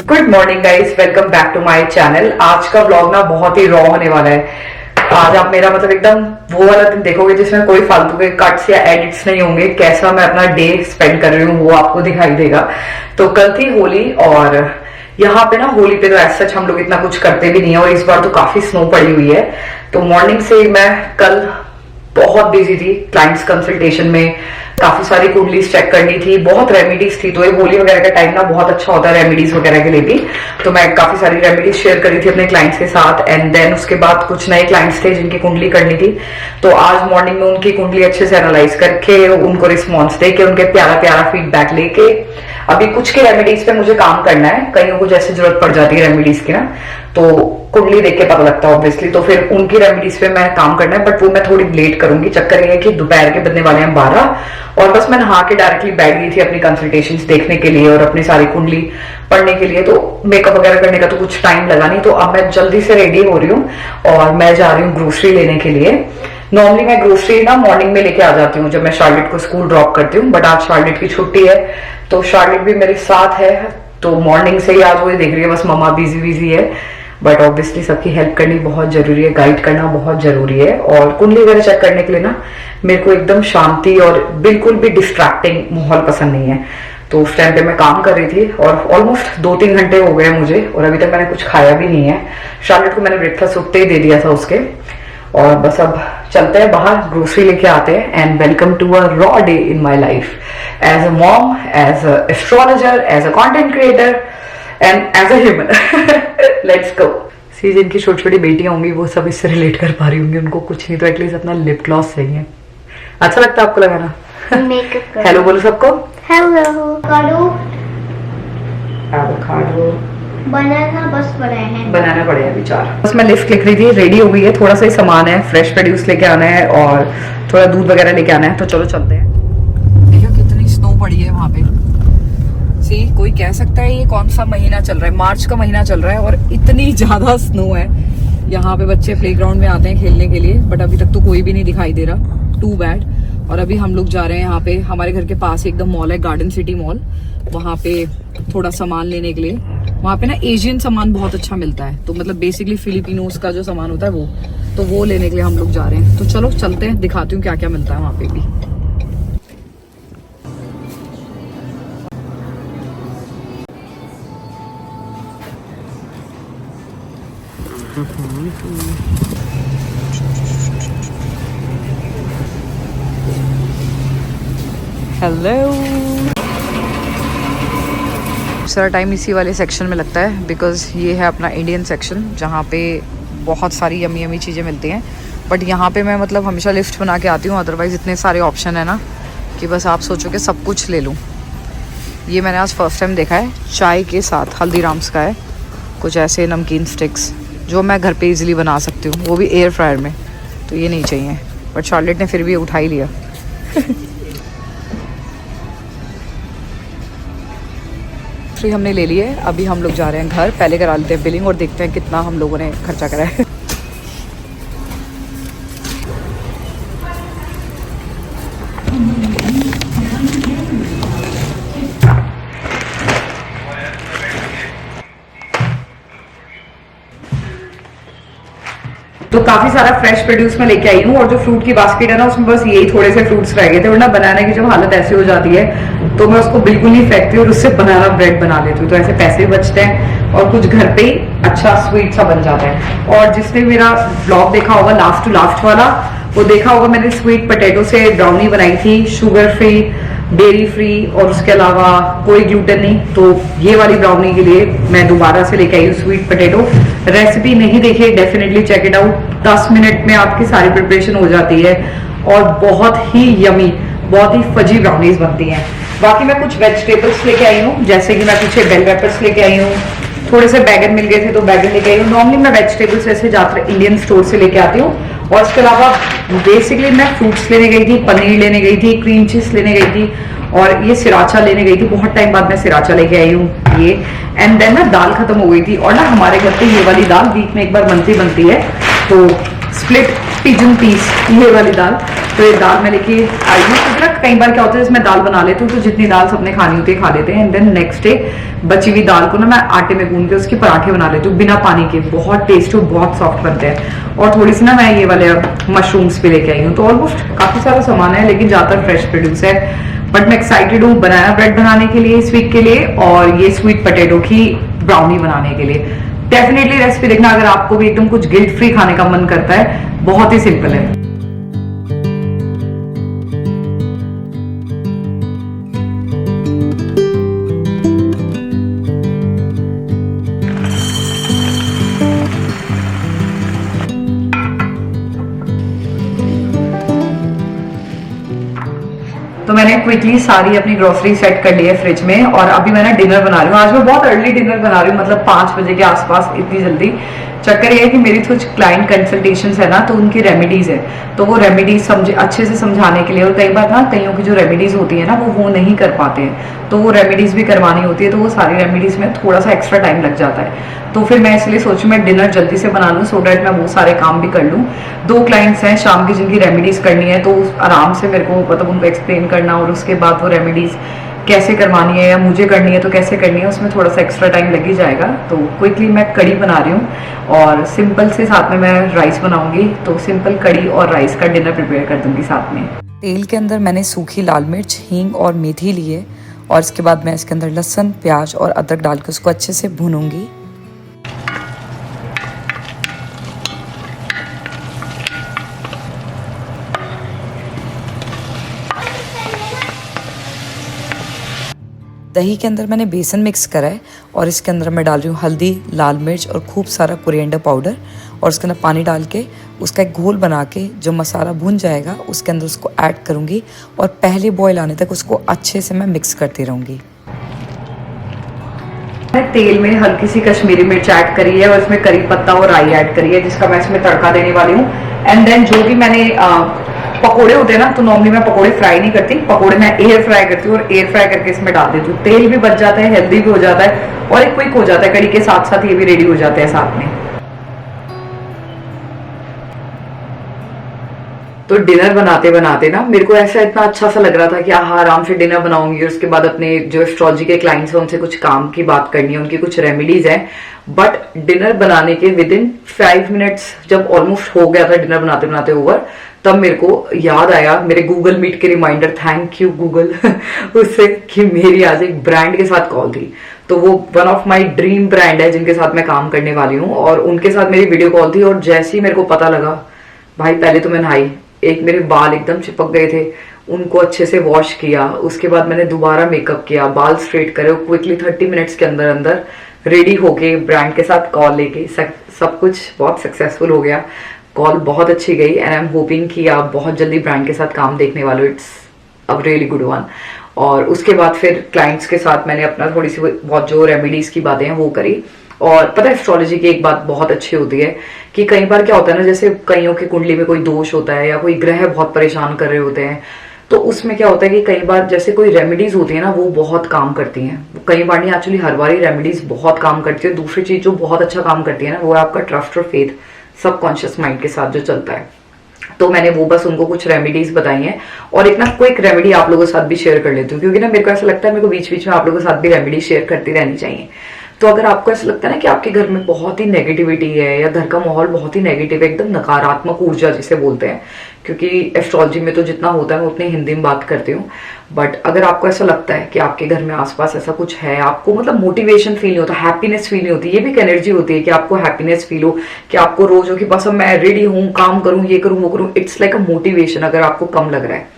Good morning guys, welcome back to my channel. आज का vlog ना बहुत ही रॉ होने वाला है। आज आप मेरा मतलब एकदम वो वाला दिन देखोगे जिसमें कोई फालतू के कट्स या एडिट्स नहीं होंगे। कैसा मैं अपना डे स्पेंड कर रही हूँ वो आपको दिखाई देगा। तो कल थी होली और यहाँ पे ना होली पे तो ऐसा सच हम लोग इतना कुछ करते भी नहीं है और इस बार तो काफी स्नो पड़ी हुई है। तो मॉर्निंग से मैं कल बहुत बिजी थी क्लाइंट्स कंसल्टेशन में, काफी सारी कुंडलीज चेक करनी थी, बहुत रेमेडीज थी। तो ये होली वगैरह का टाइम ना बहुत अच्छा होता है रेमेडीज वगैरह के लिए भी। तो मैं काफी सारी रेमेडीज शेयर करी थी अपने क्लाइंट्स के साथ एंड देन उसके बाद कुछ नए क्लाइंट्स थे जिनकी कुंडली करनी थी। तो आज मॉर्निंग में उनकी कुंडली अच्छे से एनालाइज करके उनको रिस्पॉन्स देके उनके प्यारा प्यारा फीडबैक लेके अभी कुछ के रेमेडीज पे मुझे काम करना है। कईयों को जैसे जरूरत पड़ जाती है रेमेडीज की ना, तो कुंडली देख के पता लगता है ऑब्वियसली। तो फिर उनकी रेमेडीज पे मैं काम करना है, बट वो मैं थोड़ी लेट करूंगी। चक्कर ये है कि दोपहर के बजने वाले हैं 12 और बस मैं नहा के डायरेक्टली बैठ गई थी अपनी कंसल्टेशंस देखने के लिए और अपनी सारी कुंडली पढ़ने के लिए। तो मेकअप वगैरह करने का तो कुछ टाइम लगा नहीं। तो अब मैं जल्दी से रेडी हो रही हूँ और मैं जा रही हूँ ग्रोसरी लेने के लिए। नॉर्मली मैं ग्रोसरी ना मॉर्निंग में लेके आ जाती हूँ जब मैं शार्लेट को स्कूल ड्रॉप करती हूँ, बट आज शार्लेट की छुट्टी है तो शार्लेट भी मेरे साथ है। तो मॉर्निंग से ही आज वो देख रही है बस मम्मा बिजी है, बट ऑब्वियसली सबकी हेल्प करनी बहुत जरूरी है, गाइड करना बहुत जरूरी है। और कुंडली वगैरह चेक करने के लिए ना मेरे को एकदम शांति और बिल्कुल भी डिस्ट्रैक्टिंग माहौल पसंद नहीं है। तो उस टाइम पे मैं काम कर रही थी और ऑलमोस्ट 2-3 घंटे हो गए मुझे और अभी तक मैंने कुछ खाया भी नहीं है। शार्लेट को मैंने ब्रेकफास्ट उठते ही दे दिया था उसके। और बस अब चलते हैं बाहर, ग्रोसरी लेके आते हैं and welcome to a raw day in my life as a mom, as an astrologer, as a content creator and as a human. Let's go. See जिनकी छोटी छोटी बेटियां होंगी वो सब इससे रिलेट कर पा रही होंगी, उनको कुछ नहीं तो एटलीस्ट अपना लिप ग्लॉस चाहिए। अच्छा लगता है आपको लगाना? मेकअप हेलो बोलो सबको। हेलो करो। एवोकाडो बनाना बस बनाए हैं, बनाना पड़ेगा विचार। बस मैं लिस्ट लिख रही थी, रेडी हो गई है। थोड़ा सा ही सामान है, फ्रेश प्रोड्यूस लेके आना है और थोड़ा दूध वगैरह लेके आना है। तो चलो चलते हैं। देखो कितनी स्नो पड़ी है वहां पे। सी कोई कह सकता है ये कौन सा महीना चल रहा है? मार्च का महीना चल रहा है और इतनी ज्यादा स्नो है। यहाँ पे बच्चे प्लेग्राउंड में आते हैं खेलने के लिए, बट अभी तक तो कोई भी नहीं दिखाई दे रहा। Too bad. और अभी हम लोग जा रहे हैं यहाँ पे, हमारे घर के पास एकदम मॉल है, गार्डन सिटी मॉल। वहाँ पे थोड़ा सामान लेने के लिए। वहाँ पे ना एशियन सामान बहुत अच्छा मिलता है, तो मतलब बेसिकली फिलिपिनोज का जो सामान होता है वो, तो वो लेने के लिए हम लोग जा रहे हैं। तो चलो चलते हैं, दिखाती हूँ क्या क्या मिलता है वहाँ पे भी। हेलो। सारा टाइम इसी वाले सेक्शन में लगता है बिकॉज ये है अपना इंडियन सेक्शन जहाँ पे बहुत सारी यमी यमी चीज़ें मिलती हैं। बट यहाँ पे मैं मतलब हमेशा लिस्ट बना के आती हूँ, अदरवाइज़ इतने सारे ऑप्शन है ना कि बस आप सोचो कि सब कुछ ले लूँ। ये मैंने आज फर्स्ट टाइम देखा है, चाय के साथ हल्दीराम्स का है कुछ ऐसे नमकीन स्टिक्स जो मैं घर पे इजीली बना सकती हूँ, वो भी एयर फ्रायर में। तो ये नहीं चाहिए, बट शार्लेट ने फिर भी उठा ही लिया। फ्री हमने ले लिए, अभी हम लोग जा रहे हैं घर। पहले करा लेते हैं बिलिंग और देखते हैं कितना हम लोगों ने खर्चा करा है। तो काफी सारा फ्रेश प्रोड्यूस में लेके आई हूँ और जो फ्रूट की बास्केट है ना उसमें बस यही थोड़े से फ्रूट्स रह गए थे। वरना बनाने की जब हालत ऐसी हो जाती है तो मैं उसको बिल्कुल नहीं फेंकती और उससे बनाना ब्रेड बना लेती हूँ। तो ऐसे पैसे भी बचते हैं और कुछ घर पे ही अच्छा स्वीट सा बन जाता है। और जिसने मेरा ब्लॉग देखा होगा लास्ट टू लास्ट वाला, वो देखा होगा मैंने स्वीट पोटैटो से ब्राउनी बनाई थी, शुगर फ्री, डेयरी फ्री और उसके अलावा कोई ग्लूटेन नहीं। तो ये वाली ब्राउनी के लिए मैं दोबारा से लेके आई हूँ स्वीट पोटैटो। रेसिपी नहीं देखी, definitely check it out. 10 minute में आपकी सारी प्रिपरेशन हो जाती है और बहुत ही यमी, बहुत ही फजी ब्राउनीज बनती हैं। बाकी मैं कुछ वेजिटेबल्स लेके आई हूँ, जैसे कि मैं पीछे बेल पेपर्स लेके आई हूँ, थोड़े से बैगन मिल गए थे तो बैगन लेके आई हूँ। नॉर्मली मैं वेजिटेबल्स वैसे ज्यादातर इंडियन स्टोर से लेके आती हूँ। और इसके अलावा बेसिकली मैं फ्रूट्स लेने गई थी, पनीर लेने गई थी, क्रीम चीज लेने गई थी और ये सिराचा लेने गई थी। बहुत टाइम बाद मैं सिराचा लेके आई हूँ ये। एंड देन ना दाल खत्म हो गई थी और ना हमारे घर पे ये वाली दाल वीक में एक बार बनती है। तो स्प्लिट पिजन पीस, ये वाली दाल। तो ये दाल मैं लेके आई हूँ, क्योंकि ना कई बार क्या होता है इसमें दाल बना लेती हूँ तो जितनी दाल सबने खानी होती है खा लेते हैं, एंड देन नेक्स्ट डे बची हुई दाल को ना मैं आटे में गूंद के उसके पराठे बना लेती हूँ बिना पानी के, बहुत टेस्टी और बहुत सॉफ्ट बनते हैं। और थोड़ी सी ना मैं ये वाले मशरूम्स भी लेके आई हूँ। तो ऑलमोस्ट काफी सारा सामान है, लेकिन ज्यादातर फ्रेश प्रोड्यूस है। बट मैं एक्साइटेड हूँ बनाना ब्रेड बनाने के लिए इस वीक के लिए, और ये स्वीट पोटैटो की ब्राउनी बनाने के लिए। डेफिनेटली रेसिपी देखना अगर आपको भी एकदम कुछ गिल्ट फ्री खाने का मन करता है, बहुत ही सिंपल है। तो मैंने क्विकली सारी अपनी ग्रोसरी सेट कर ली है फ्रिज में, और अभी मैं ना डिनर बना रही हूँ। आज मैं बहुत अर्ली डिनर बना रही हूँ, मतलब 5 बजे के आसपास, इतनी जल्दी। चक्कर ये है कि मेरी कुछ क्लाइंट कंसल्टेशंस है ना, तो उनकी रेमेडीज है, तो वो रेमेडीज समझे अच्छे से समझाने के लिए, और कई बार ना कईयों की जो रेमेडीज होती है ना वो नहीं कर पाते हैं, तो वो रेमेडीज भी करवानी होती है, तो वो सारी रेमेडीज में थोड़ा सा एक्स्ट्रा टाइम लग जाता है। तो फिर मैं इसलिए सोचूं मैं डिनर जल्दी से बना लूँ, सो डैट मैं वो सारे काम भी कर लूँ। 2 क्लाइंट्स हैं शाम की जिनकी रेमेडीज करनी है, तो आराम से मेरे को मतलब उनको एक्सप्लेन करना, और उसके बाद वो रेमेडीज कैसे करवानी है या मुझे करनी है तो कैसे करनी है, उसमें थोड़ा सा एक्स्ट्रा टाइम लग ही जाएगा। तो क्विकली मैं कड़ी बना रही हूँ, और सिंपल से साथ में मैं राइस बनाऊंगी, तो सिंपल कड़ी और राइस का डिनर प्रिपेयर कर दूंगी साथ में। तेल के अंदर मैंने सूखी लाल मिर्च, हींग और मेथी ली है, और इसके बाद मैं इसके अंदर लहसुन, प्याज और अदरक डाल के उसको अच्छे से भूनूंगी। दही के अंदर मैंने बेसन मिक्स करा है, और इसके अंदर मैं डाल रही हूँ हल्दी, लाल मिर्च और खूब सारा कोरिएंडर पाउडर, और उसके अंदर पानी डाल के उसका एक घोल बना के जो मसाला भून जाएगा उसके अंदर उसको ऐड करूँगी, और पहले बॉयल आने तक उसको अच्छे से मैं मिक्स करती रहूँगी। तेल में हल्की सी कश्मीरी मिर्च ऐड करी है, और इसमें करी पत्ता और राई ऐड करी है, जिसका मैं इसमें तड़का देने वाली हूँ। एंड देन जो भी मैंने पकोड़े होते हैं ना, तो नॉर्मली मैं पकोड़े फ्राई नहीं करती, पकोड़े मैं एयर फ्राई करती हूँ, और एयर फ्राई करके इसमें डाल देती हूँ। तेल भी बच जाता है, हेल्दी भी हो जाता है, और एक क्विक हो जाता है, कड़ी के साथ साथ ये भी रेडी हो जाते हैं साथ में। तो डिनर बनाते बनाते ना मेरे को ऐसा इतना अच्छा सा लग रहा था कि हाँ आराम से डिनर बनाऊंगी, और उसके बाद अपने जो एस्ट्रोलॉजी के क्लाइंट्स हैं उनसे कुछ काम की बात करनी है, उनकी कुछ रेमेडीज है। बट डिनर बनाने के विद इन 5 मिनट्स जब ऑलमोस्ट हो गया था डिनर बनाते बनाते ओवर, तब मेरे को याद आया मेरे गूगल मीट के रिमाइंडर, थैंक यू गूगल उससे, कि मेरी आज एक ब्रांड के साथ कॉल थी। तो वो one of my dream brand है जिनके साथ मैं काम करने वाली हूँ, और उनके साथ मेरी वीडियो कॉल थी। और जैसे ही मेरे को पता लगा, भाई पहले तो मैं नहाई, एक मेरे बाल एकदम चिपक गए थे, उनको अच्छे से वॉश किया, उसके बाद मैंने दोबारा मेकअप किया, बाल स्ट्रेट करे, क्विकली 30 मिनट्स के अंदर अंदर रेडी होके ब्रांड के साथ कॉल लेके सब कुछ बहुत सक्सेसफुल हो गया। कॉल बहुत अच्छी गई, एंड आई एम होपिंग कि आप बहुत जल्दी ब्रांड के साथ काम देखने वाले हो। It's a really good one. और उसके बाद फिर क्लाइंट्स के साथ मैंने अपना थोड़ी सी बहुत जो रेमेडीज की बातें हैं वो करी। और पता है एस्ट्रोलॉजी की एक बात बहुत अच्छी होती है कि कई बार क्या होता है ना, जैसे कईयों की कुंडली में कोई दोष होता है या कोई ग्रह बहुत परेशान कर रहे होते हैं, तो उसमें क्या होता है कि कई बार जैसे कोई रेमेडीज होती है ना वो बहुत काम करती हैं। कई बार नहीं, एक्चुअली हर बार ही रेमेडीज बहुत काम करती है। दूसरी चीज जो बहुत अच्छा काम करती है ना, वो है आपका ट्रस्ट और फेथ, सबकॉन्शियस माइंड के साथ जो चलता है। तो मैंने वो बस उनको कुछ रेमेडीज बताई हैं, और एक ना क्विक रेमेडी आप लोगों के साथ भी शेयर कर लेती हूँ, क्योंकि ना मेरे को ऐसा लगता है मेरे को बीच बीच में आप लोगों के साथ भी रेमेडी शेयर करती रहनी चाहिए। तो अगर आपको ऐसा लगता है ना कि आपके घर में बहुत ही नेगेटिविटी है, या घर का माहौल बहुत ही नेगेटिव है, एकदम नकारात्मक ऊर्जा जिसे बोलते हैं, क्योंकि एस्ट्रोलॉजी में तो जितना होता है मैं उतनी हिंदी में बात करती हूँ, बट अगर आपको ऐसा लगता है कि आपके घर में आसपास ऐसा कुछ है, आपको मतलब मोटिवेशन फील नहीं होता, हैप्पीनेस फील नहीं होती, ये भी एक एनर्जी होती है कि आपको हैप्पीनेस फील हो, कि आपको रोज हो कि बस अब मैं रेडी हूँ, काम करूँ, ये करूँ वो करूँ, इट्स लाइक अ मोटिवेशन। अगर आपको कम लग रहा है,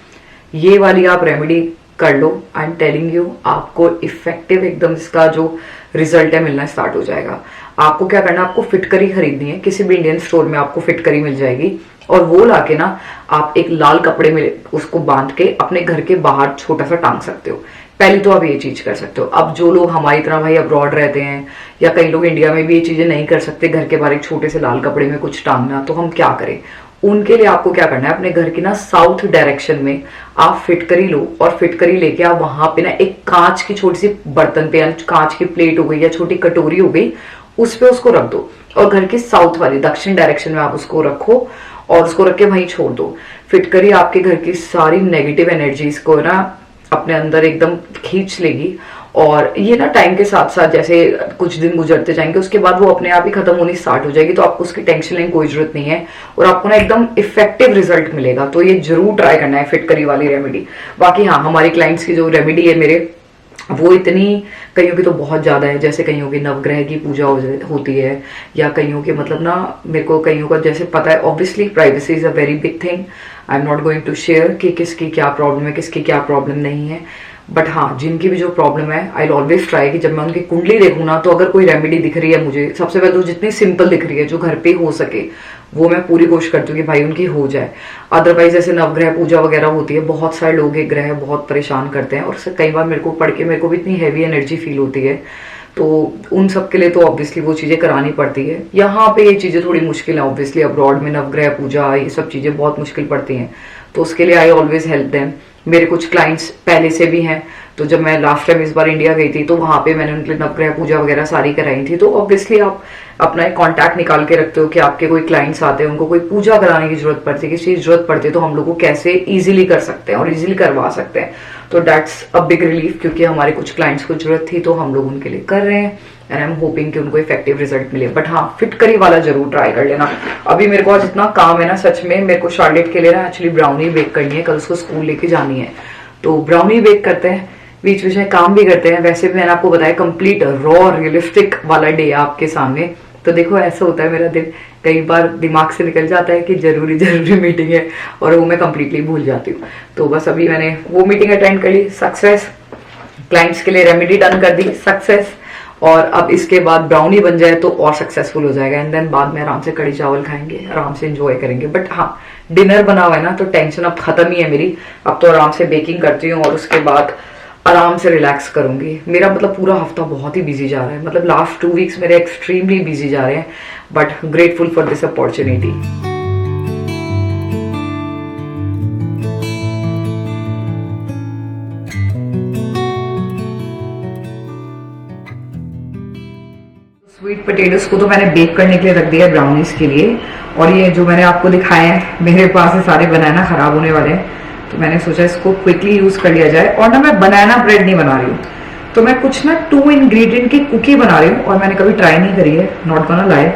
ये वाली आप रेमेडी कर लो, आई एम टेलिंग यू, आपको इफेक्टिव एकदम इसका जो रिजल्ट है मिलना स्टार्ट हो जाएगा। आपको क्या करना है, आपको फिटकरी खरीदनी है, किसी भी इंडियन स्टोर में आपको फिटकरी मिल जाएगी, और वो लाके ना आप एक लाल कपड़े में उसको बांध के अपने घर के बाहर छोटा सा टांग सकते हो। पहले तो आप ये चीज कर सकते हो। अब जो लोग हमारी तरह भाई अब्रॉड रहते हैं, या कई लोग इंडिया में भी ये चीजें नहीं कर सकते, घर के बाहर एक छोटे से लाल कपड़े में कुछ टांगना, तो हम क्या करें, उनके लिए आपको क्या करना है, अपने घर की ना साउथ डायरेक्शन में आप फिटकरी लो, और फिटकरी लेके आप वहां पे ना एक कांच की छोटी सी बर्तन पे, कांच की प्लेट हो गई या छोटी कटोरी हो गई, उस पे उसको रख दो और घर की साउथ वाली दक्षिण डायरेक्शन में आप उसको रखो और उसको रख के वहीं छोड़ दो। फिटकरी आपके घर की सारी नेगेटिव एनर्जीज को ना अपने अंदर एकदम खींच लेगी और ये ना टाइम के साथ साथ जैसे कुछ दिन गुजरते जाएंगे उसके बाद वो अपने आप ही खत्म होनी स्टार्ट हो जाएगी, तो आपको उसकी टेंशन लेने की कोई जरूरत नहीं है और आपको ना एकदम इफेक्टिव रिजल्ट मिलेगा। तो ये जरूर ट्राई करना है फिटकरी वाली रेमेडी। बाकी हाँ, हमारी क्लाइंट्स की जो रेमेडी है मेरे, वो इतनी, कईयों की तो बहुत ज्यादा है, जैसे कईयों की नवग्रह की पूजा होती है या कईयों के मतलब ना, मेरे को कईयों का जैसे पता है, obviously privacy is a very big thing, I am not going to share कि किसकी क्या प्रॉब्लम है किसकी क्या प्रॉब्लम नहीं है, बट हाँ जिनकी भी जो प्रॉब्लम है आई ऑलवेज ट्राई कि जब मैं उनकी कुंडली देखूँ ना, तो अगर कोई रेमेडी दिख रही है मुझे, सबसे पहले तो जितनी सिंपल दिख रही है जो घर पे हो सके वो मैं पूरी कोशिश करती हूँ कि भाई उनकी हो जाए। अदरवाइज जैसे नवग्रह पूजा वगैरह होती है, बहुत सारे लोग ये ग्रह बहुत परेशान करते हैं और कई बार मेरे को पढ़ के मेरे को भी इतनी हैवी एनर्जी फील होती है, तो उन सब के लिए तो ऑब्वियसली वो चीजें करानी पड़ती है। यहाँ पे ये चीजें थोड़ी मुश्किल है, ऑब्वियसली अब्रॉड में नवग्रह पूजा ये सब चीजें बहुत मुश्किल पड़ती हैं, तो उसके लिए आई ऑलवेज हेल्प देम। मेरे कुछ क्लाइंट्स पहले से भी हैं, तो जब मैं लास्ट टाइम इस बार इंडिया गई थी तो वहां पे मैंने उनके लिए नवग्रह पूजा वगैरह सारी कराई थी। तो ऑब्वियसली आप अपना एक कॉन्टैक्ट निकाल के रखते हो कि आपके कोई क्लाइंट्स आते हैं, उनको कोई पूजा कराने की जरूरत पड़ती है, किसी चीज जरूरत पड़ती है, तो हम लोग को कैसे इजीली कर सकते हैं और इजीली करवा सकते हैं। तो दैट्स अ बिग रिलीफ, क्योंकि हमारे कुछ क्लाइंट्स को जरूरत थी तो हम लोग उनके लिए कर रहे हैं एंड आई एम होपिंग कि उनको इफेक्टिव रिजल्ट मिले। बट हाँ, फिटकरी वाला जरूर ट्राई कर लेना। अभी मेरे को आज इतना काम है ना, सच में मेरे को शार्लेट के लिए ना एक्चुअली ब्राउनी बेक करनी है, कल उसको स्कूल लेके जानी है, तो ब्राउनी बेक करते हैं, बीच बीच में काम भी करते हैं। वैसे भी मैंने आपको बताया कंप्लीट रॉ रियलिस्टिक वाला डे आपके सामने, तो देखो ऐसा होता है मेरा दिन, कई बार दिमाग से निकल जाता है कि जरूरी मीटिंग है और वो मैं कंप्लीटली भूल जाती हूँ। तो बस अभी मैंने वो मीटिंग अटेंड कर ली, सक्सेस, क्लाइंट्स के लिए रेमेडी डन कर दी, सक्सेस, और अब इसके बाद ब्राउनी बन जाए तो और सक्सेसफुल हो जाएगा एंड देन बाद में आराम से कड़ी चावल खाएंगे, आराम से एंजॉय करेंगे। बट हाँ, डिनर बना हुआ है ना, तो टेंशन अब खत्म ही है मेरी। अब तो आराम से बेकिंग करती हूँ और उसके बाद आराम से रिलैक्स करूंगी। मेरा मतलब पूरा हफ्ता बहुत ही बिजी जा रहा है, मतलब लास्ट 2 वीक्स मेरे एक्सट्रीमली बिजी जा रहे हैं, but grateful for this opportunity. Sweet potatoes को तो मैंने बेक करने के लिए रख दिया ब्राउनीज के लिए, और ये जो मैंने आपको दिखाए हैं मेरे पास ये सारे बनाना खराब होने वाले हैं, तो मैंने सोचा इसको क्विकली यूज कर लिया जाए। और ना मैं बनाना ब्रेड नहीं बना रही हूँ, तो मैं कुछ ना 2 इंग्रेडिएंट की कुकी बना रही हूँ और मैंने कभी ट्राई नहीं करी है, नॉट गोना लाई,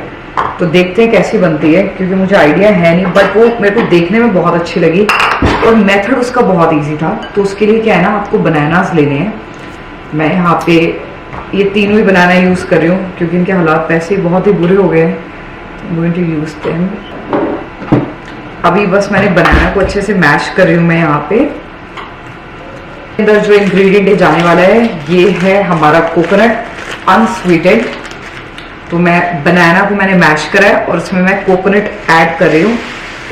तो देखते हैं कैसी बनती है, क्योंकि मुझे आइडिया है नहीं, बट वो मेरे को देखने में बहुत अच्छी लगी और मेथड उसका बहुत ईजी था। तो उसके लिए क्या है ना, आपको बनानास लेने हैं। मैं यहाँ पे ये तीनों ही बनाना यूज कर रही हूँ क्योंकि इनके हालात वैसे ही बहुत ही बुरे हो गए हैं। Going to use them. अभी बस मैंने बनाना को अच्छे से मैश कर रही हूँ मैं यहाँ पे। अंदर जो इंग्रेडिएंट जाने वाला है ये है हमारा कोकोनट अनस्वीटेड, तो मैं बनाना को मैंने मैश करा है और उसमें मैं कोकोनट ऐड कर रही हूँ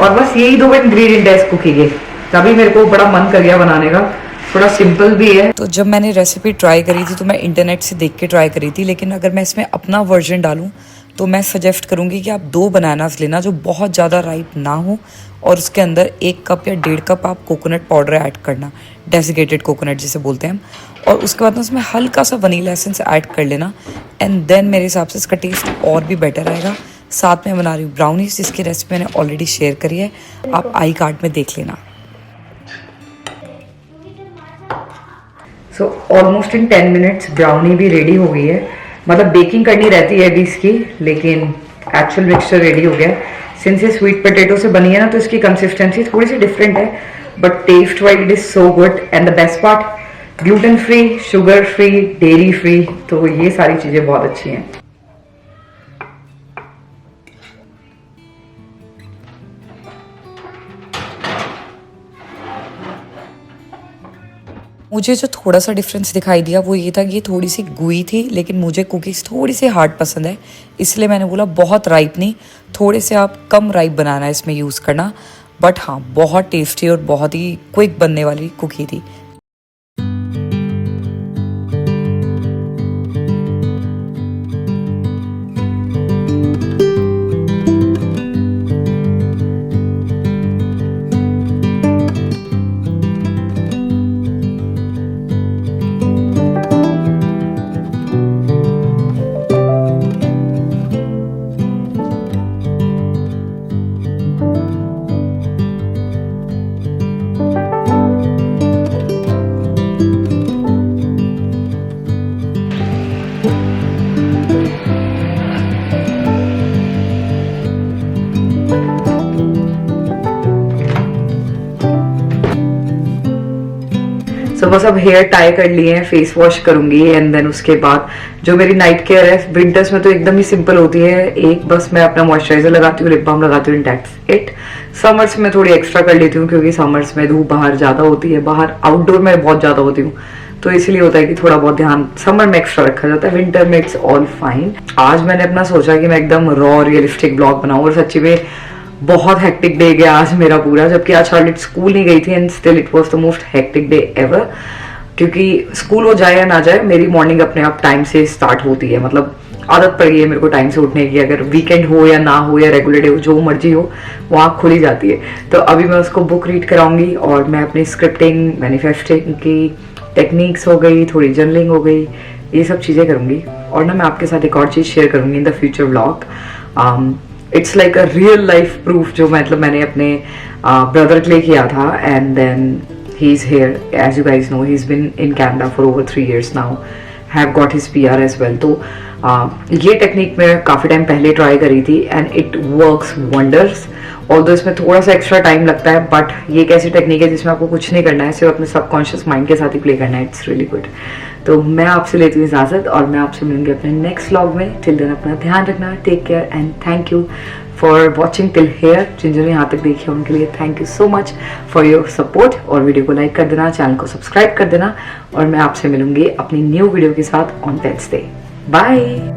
और बस यही 2 इंग्रेडिएंट है इस कुकी के। तभी मेरे को बड़ा मन कर गया बनाने का, थोड़ा सिंपल भी है। तो जब मैंने रेसिपी ट्राई करी थी तो मैं इंटरनेट से देख के ट्राई करी थी, लेकिन अगर मैं इसमें अपना वर्जन डालूं तो मैं सजेस्ट करूंगी कि आप 2 बनानास लेना जो बहुत ज़्यादा राइप ना हो और उसके अंदर 1 कप या 1.5 कप आप कोकोनट पाउडर ऐड करना, डेसिकेटेड कोकोनट जिसे बोलते हैं हम, और उसके बाद उसमें हल्का सा वनीला एसेंस ऐड कर लेना एंड देन मेरे हिसाब से इसका टेस्ट और भी बेटर आएगा। साथ में बना रही हूँ ब्राउनीज, जिसकी रेसिपी मैंने ऑलरेडी शेयर करी है, आप आई कार्ड में देख लेना। So almost in 10 minutes brownie भी रेडी हो गई है, मतलब बेकिंग करनी रहती है अभी इसकी, लेकिन एक्चुअल मिक्सचर रेडी हो गया। सिंस ये स्वीट पोटैटो से बनी है ना, तो इसकी कंसिस्टेंसी थोड़ी सी डिफरेंट है, but taste wise it is so good and the best part gluten free, sugar free, dairy free, तो ये सारी चीजें बहुत अच्छी हैं। मुझे जो थोड़ा सा डिफरेंस दिखाई दिया वो ये था कि ये थोड़ी सी गुई थी, लेकिन मुझे कुकीज़ थोड़ी सी हार्ड पसंद है, इसलिए मैंने बोला बहुत राइप नहीं, थोड़े से आप कम राइप बनाना इसमें यूज़ करना। बट हाँ, बहुत टेस्टी और बहुत ही क्विक बनने वाली कुकी थी। बस अब हेयर टाई कर लिए हैं, फेस वॉश करूंगी एंड देन उसके बाद जो मेरी नाइट केयर है विंटर्स में तो एकदम ही सिंपल होती है, एक बस मैं अपना मॉइस्चराइजर लगाती हूँ, लिप बाम लगाती हूँ, दैट्स इट। समर्स में थोड़ी एक्स्ट्रा कर लेती हूँ क्योंकि समर्स में धूप बाहर ज्यादा होती है, बाहर आउटडोर में बहुत ज्यादा होती हूँ, तो इसलिए होता है कि थोड़ा बहुत ध्यान समर में एक्स्ट्रा रखा जाता है, विंटर में इट्स ऑल फाइन। आज मैंने अपना सोचा कि मैं एकदम रॉ रियलिस्टिक ब्लॉग बनाऊं और सच्ची में बहुत हेक्टिक डे गया आज मेरा पूरा, जबकि आज शार्लेट स्कूल नहीं गई थी and still it was the most hectic day ever. क्योंकि स्कूल हो जाए या ना जाए मेरी मॉर्निंग अपने आप टाइम से स्टार्ट होती है, मतलब आदत पड़ गई है मेरे को टाइम से उठने की, अगर वीकेंड हो या ना हो या रेगुलर डे हो जो मर्जी हो वो आँख खुली जाती है। तो अभी मैं उसको बुक रीड कराऊंगी और मैं अपनी स्क्रिप्टिंग मैनिफेस्टिंग की टेक्निक्स हो गई, थोड़ी जर्नलिंग हो गई, ये सब चीज़ें करूंगी। और ना मैं आपके साथ एक और चीज़ शेयर करूंगी in the future vlog. It's like a real life proof जो मतलब मैंने अपने ब्रदर के लिए किया था and then he is here, as you guys know he is been in Canada for over 3 years now, have got his PR as well. तो ये टेक्निक मैं काफ़ी टाइम पहले ट्राई करी थी and it works wonders. Although इसमें थोड़ा सा एक्स्ट्रा टाइम लगता है बट ये एक ऐसी टेक्निक है जिसमें आपको कुछ नहीं करना है, सिर्फ अपने सबकॉन्शियस माइंड के साथ ही प्ले करना है। It's really good. तो मैं आपसे लेती हूँ इजाजत और मैं आपसे मिलूंगी अपने नेक्स्ट व्लॉग में। टिल देन अपना ध्यान रखना, take care and thank you for watching till here. जिन्होंने यहाँ तक देखी है उनके लिए thank you so much for your support. और वीडियो को लाइक कर देना, चैनल को सब्सक्राइब कर देना और मैं आपसे मिलूंगी अपनी न्यू वीडियो के साथ ऑन वेडनेसडे। बाय।